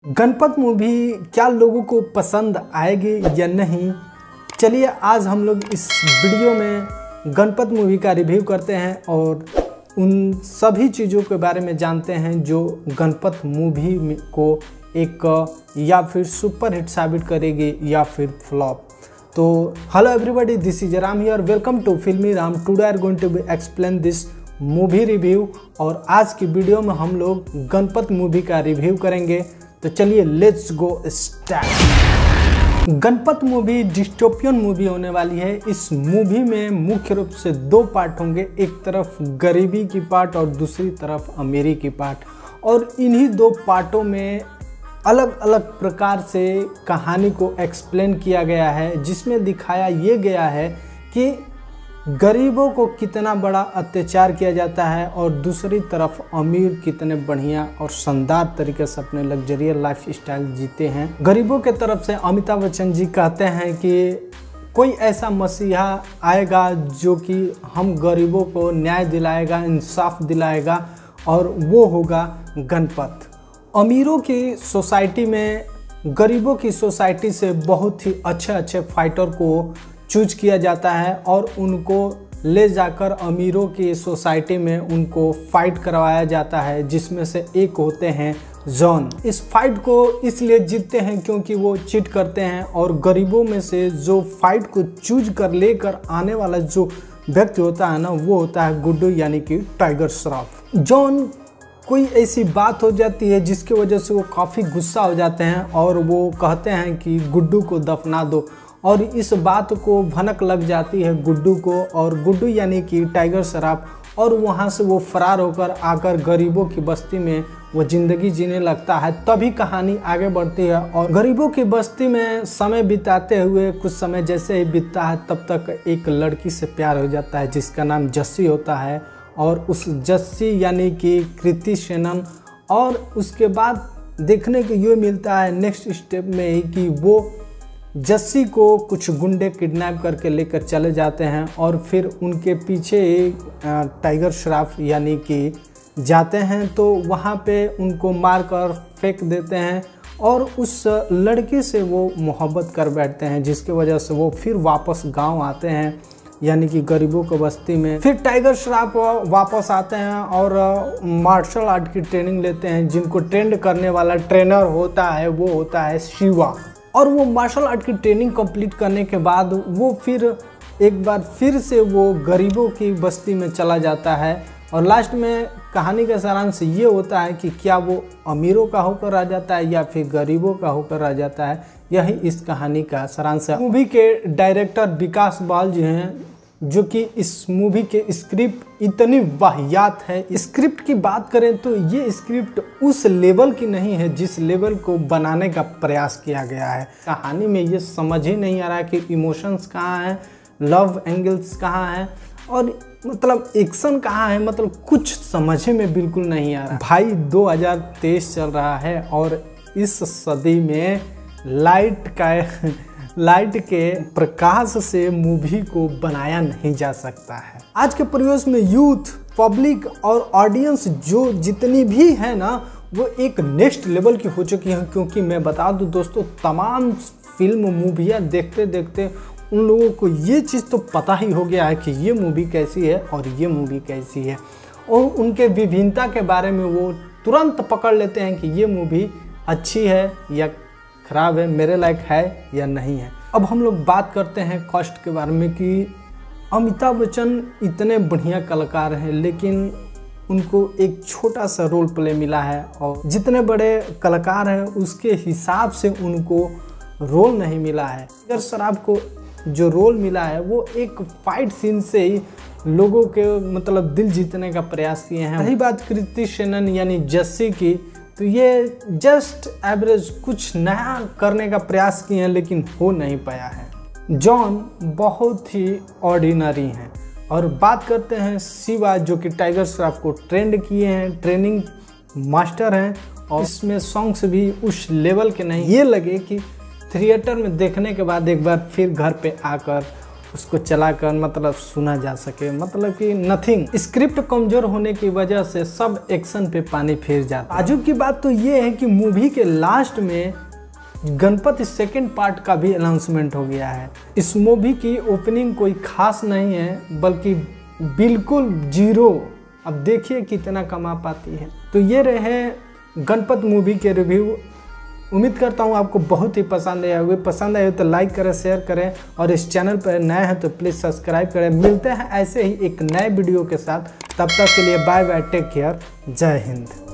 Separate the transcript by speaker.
Speaker 1: Ganpat movie क्या लोगों को पसंद आएगी या नहीं, चलिए आज हम लोग इस वीडियो में गणपत मूवी का रिव्यू करते हैं और उन सभी चीज़ों के बारे में जानते हैं जो गणपत मूवी को एक या फिर सुपर हिट साबित करेगी या फिर फ्लॉप। तो hello everybody, this is Ram here, welcome to filmy Ram. Today are going to be explain this movie review और आज की वीडियो में हम लोग गणपत मूवी का रिव्यू करेंगे। तो चलिए let's go start. Ganpat movie dystopian movie होने वाली है। इस मूवी में मुख्य रूप से दो पार्ट होंगे, एक तरफ गरीबी की पार्ट और दूसरी तरफ अमीरी की पार्ट। और इन्हीं दो पार्टों में अलग अलग प्रकार से कहानी को एक्सप्लेन किया गया है, जिसमें दिखाया ये गया है कि गरीबों को कितना बड़ा अत्याचार किया जाता है और दूसरी तरफ अमीर कितने बढ़िया और शानदार तरीके से अपने लग्जरियस लाइफ स्टाइल जीते हैं। गरीबों के तरफ से अमिताभ बच्चन जी कहते हैं कि कोई ऐसा मसीहा आएगा जो कि हम गरीबों को न्याय दिलाएगा, इंसाफ दिलाएगा, और वो होगा गणपत। अमीरों की सोसाइटी में गरीबों की सोसाइटी से बहुत ही अच्छे फाइटर को चूज किया जाता है और उनको ले जाकर अमीरों की सोसाइटी में उनको फाइट करवाया जाता है, जिसमें से एक होते हैं जॉन। इस फाइट को इसलिए जीतते हैं क्योंकि वो चीट करते हैं और गरीबों में से जो फाइट को चूज कर लेकर आने वाला जो व्यक्ति होता है ना, वो होता है गुड्डू यानी कि टाइगर श्रॉफ। जॉन कोई ऐसी बात हो जाती है जिसकी वजह से वो काफ़ी गुस्सा हो जाते हैं और वो कहते हैं कि गुड्डू को दफना दो, और इस बात को भनक लग जाती है गुड्डू को, और गुड्डू यानी कि टाइगर श्रॉफ, और वहाँ से वो फरार होकर आकर गरीबों की बस्ती में वो ज़िंदगी जीने लगता है। तभी कहानी आगे बढ़ती है और गरीबों की बस्ती में समय बिताते हुए कुछ समय जैसे ही बीतता है तब तक एक लड़की से प्यार हो जाता है जिसका नाम जस्सी होता है, और उस जस्सी यानी कि कृति सेनन। और उसके बाद देखने को ये मिलता है नेक्स्ट स्टेप में ही कि वो जस्सी को कुछ गुंडे किडनैप करके लेकर चले जाते हैं और फिर उनके पीछे टाइगर श्रॉफ यानी कि जाते हैं, तो वहाँ पे उनको मारकर फेंक देते हैं और उस लड़की से वो मोहब्बत कर बैठते हैं, जिसकी वजह से वो फिर वापस गांव आते हैं यानी कि गरीबों की बस्ती में। फिर टाइगर श्रॉफ वापस आते हैं और मार्शल आर्ट की ट्रेनिंग लेते हैं। जिनको ट्रेंड करने वाला ट्रेनर होता है वो होता है शिवा, और वो मार्शल आर्ट की ट्रेनिंग कंप्लीट करने के बाद वो फिर एक बार फिर से वो गरीबों की बस्ती में चला जाता है। और लास्ट में कहानी का सारांश ये होता है कि क्या वो अमीरों का होकर रह जाता है या फिर गरीबों का होकर रह जाता है। यही इस कहानी का सारांश है। मूवी के डायरेक्टर विकास बाल जी हैं, जो कि इस मूवी के स्क्रिप्ट इतनी वाहियात है। स्क्रिप्ट की बात करें तो ये स्क्रिप्ट उस लेवल की नहीं है जिस लेवल को बनाने का प्रयास किया गया है। कहानी में ये समझ ही नहीं आ रहा है कि इमोशंस कहाँ हैं, लव एंगल्स कहाँ हैं, और मतलब एक्शन कहाँ है, मतलब कुछ समझ में बिल्कुल नहीं आ रहा। भाई 2023 चल रहा है और इस सदी में लाइट के प्रकाश से मूवी को बनाया नहीं जा सकता है। आज के परिवेश में यूथ, पब्लिक और ऑडियंस जो जितनी भी है ना, वो एक नेक्स्ट लेवल की हो चुकी है। क्योंकि मैं बता दूं दोस्तों, तमाम फिल्म मूवियाँ देखते देखते उन लोगों को ये चीज़ तो पता ही हो गया है कि ये मूवी कैसी है और ये मूवी कैसी है, और उनके विभिन्नता के बारे में वो तुरंत पकड़ लेते हैं कि ये मूवी अच्छी है या खराब है, मेरे लायक है या नहीं है। अब हम लोग बात करते हैं कॉस्ट के बारे में कि अमिताभ बच्चन इतने बढ़िया कलाकार हैं, लेकिन उनको एक छोटा सा रोल प्ले मिला है, और जितने बड़े कलाकार हैं उसके हिसाब से उनको रोल नहीं मिला है। टाइगर श्रॉफ को जो रोल मिला है वो एक फाइट सीन से ही लोगों के मतलब दिल जीतने का प्रयास किए हैं। रही बात कृति सेनन यानी जस्सी की, तो ये जस्ट एवरेज कुछ नया करने का प्रयास किए हैं लेकिन हो नहीं पाया है। जॉन बहुत ही ऑर्डिनरी हैं। और बात करते हैं शिवा, जो कि टाइगर श्रॉफ को ट्रेंड किए हैं, ट्रेनिंग मास्टर हैं, और इसमें सॉन्ग्स भी उस लेवल के नहीं। ये लगे कि थिएटर में देखने के बाद एक बार फिर घर पे आकर उसको चलाकर मतलब सुना जा सके, मतलब कि नथिंग। स्क्रिप्ट कमजोर होने की वजह से सब एक्शन पे पानी फिर जाता। ताजुब की बात तो ये है कि मूवी के लास्ट में गणपति सेकंड पार्ट का भी अनाउंसमेंट हो गया है। इस मूवी की ओपनिंग कोई खास नहीं है, बल्कि बिल्कुल जीरो। अब देखिए कितना कमा पाती है। तो ये रहे गणपत मूवी के रिव्यू। उम्मीद करता हूँ आपको बहुत ही पसंद आया होगी। पसंद आए तो लाइक करें, शेयर करें, और इस चैनल पर नए हैं तो प्लीज़ सब्सक्राइब करें। मिलते हैं ऐसे ही एक नए वीडियो के साथ। तब तक के लिए बाय बाय, टेक केयर, जय हिंद।